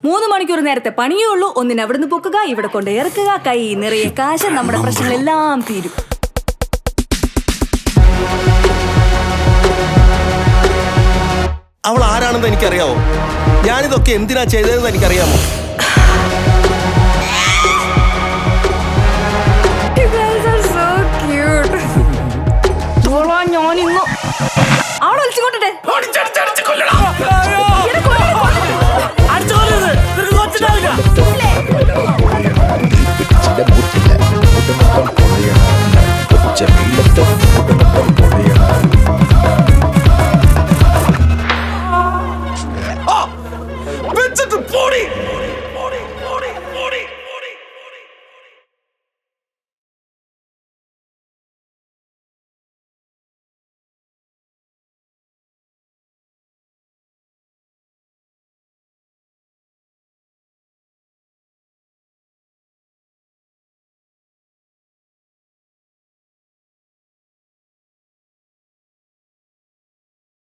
3 മണിക്കൂർ നേരത്തെ പണിയേ ഉള്ളൂ. ഒന്നിനെ അവിടുന്ന് പൊക്കുക, ഇവിടെ കൊണ്ട് ഇറക്കുക, കൈ നിറയെ കാശ്, നമ്മുടെ പ്രശ്നങ്ങളെല്ലാം തീരും. അവൾ ആരാണെന്ന് എനിക്കറിയാമോ? ഞാനിതൊക്കെ എന്തിനാ ചെയ്തതെന്ന് എനിക്കറിയാമോ? ഞാനിന്നു അവളെ വിളിച്ചുകൊണ്ടേ വെച്ചിട്ട് പോടി.